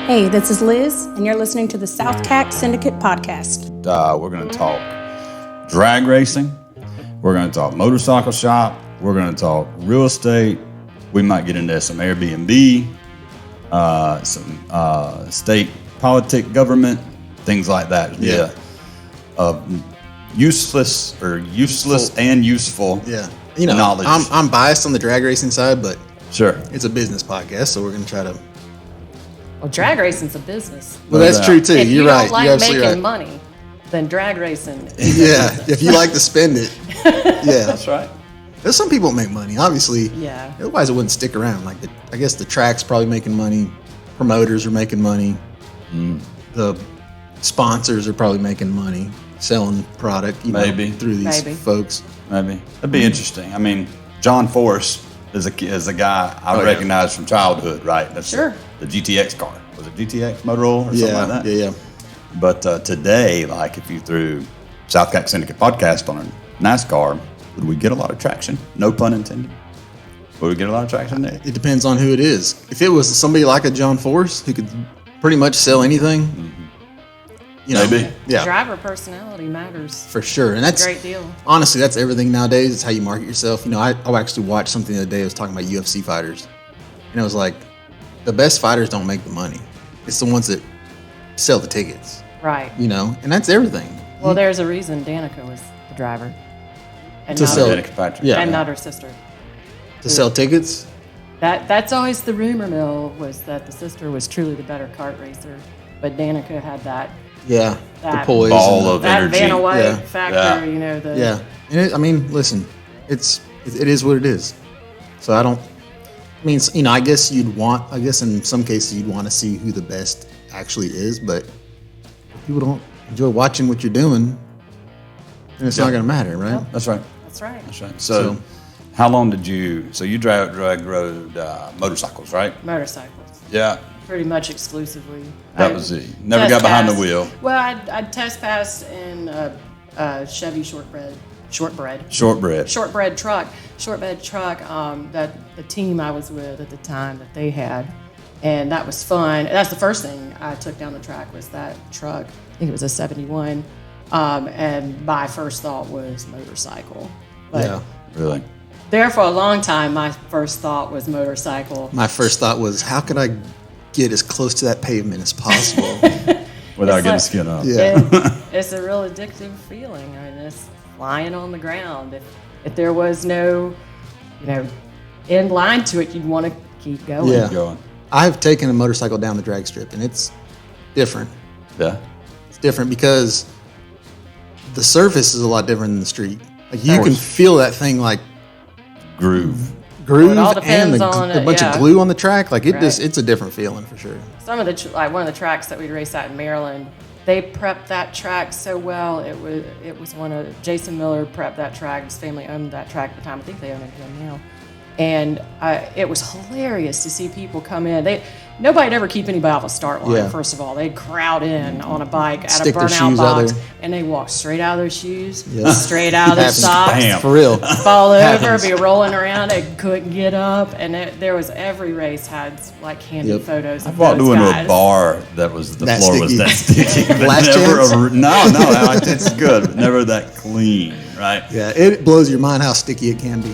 Hey, this is Liz, and you're listening to the SouthCack Syndicate Podcast. We're going to talk drag racing. We're going to talk motorcycle shop. We're going to talk real estate. We might get into some Airbnb, some state politic, government, things like that. Yeah. Useless and useful. Yeah. Knowledge. I'm biased on the drag racing side, but Sure. it's a business podcast, so we're going to try to. Well, drag racing's a business. Well, that's true too. If You're you right. don't like You're absolutely making right. money, then drag racing is Yeah. If you like to spend it. Yeah. That's right. There's some people that make money, obviously. Yeah. Otherwise, it wouldn't stick around. Like, I guess the track's probably making money. Promoters are making money. The sponsors are probably making money selling product. Maybe. Through these Maybe. folks. Maybe. That'd be interesting. I mean, John Force is a guy I recognize from childhood, right? That's Sure. The GTX car. Was it GTX Motorola or something like that? Yeah. But today, like if you threw SouthCack Syndicate Podcast on a NASCAR, would we get a lot of traction? No pun intended. Would we get a lot of traction there? It depends on who it is. If it was somebody like a John Force who could pretty much sell anything, Maybe. Yeah, Driver personality matters. for sure. And that's Great deal. honestly, that's everything nowadays. It's how you market yourself. I actually watched something the other day. I was talking about UFC fighters, and it was like, the best fighters don't make the money. It's the ones that sell the tickets. Right. And that's everything. Well, there's a reason Danica was the driver. And To not sell- her, Danica Patrick. Yeah. and not her sister. To sell tickets. That's always the rumor mill, was that the sister was truly the better kart racer. But Danica had that Yeah, the That poise. ball and the- of that energy. Vanna White Yeah. factor, Yeah. the Yeah, and listen, it is what it is. So I guess in some cases you'd want to see who the best actually is, but if people don't enjoy watching what you're doing, then it's not going to matter, right? That's right. That's right. That's right. So how long did you drag rode motorcycles, right? Motorcycles. Yeah. Pretty much exclusively. That was it. Never got behind the wheel. Well, I'd test pass in a Chevy shortbread truck that the team I was with at the time that they had, and that was fun. That's the first thing I took down the track was that truck. I think it was a 71, and my first thought was motorcycle. But Yeah. Really? there for a long time, my first thought was motorcycle. My first thought was, how can I get as close to that pavement as possible? Without It's getting like- skin up. Yeah. It's a real addictive feeling. I mean, it's flying on the ground. If there was no, end line to it, you'd want to keep going. Yeah. Going. I've taken a motorcycle down the drag strip, and it's different. Yeah. It's different because the surface is a lot different than the street. Like you Of can course. feel that thing like Groove. groove all and depends on a it, bunch yeah. of glue on the track. Like Right. it's a different feeling for sure. Some of the one of the tracks that we'd race at in Maryland, they prepped that track so well. It was one of Jason Miller prepped that track. His family owned that track at the time. I think they own it again now. And it was hilarious to see people come in. Nobody'd ever keep anybody off a start line, Yeah. first of all. They'd crowd in on a bike at Stick a their burnout shoes out box, there. and they walk straight out of their shoes, Yeah. straight out of their Happens. socks, Bam. For real. fall over, Happens. be rolling around. They couldn't get up. And there was every race had like candid Yep. photos of I've walked those into guys. a bar that was the That floor was sticky. that sticky. But Last never chance? no, it's good, but never that clean, right? Yeah, it blows your mind how sticky it can be.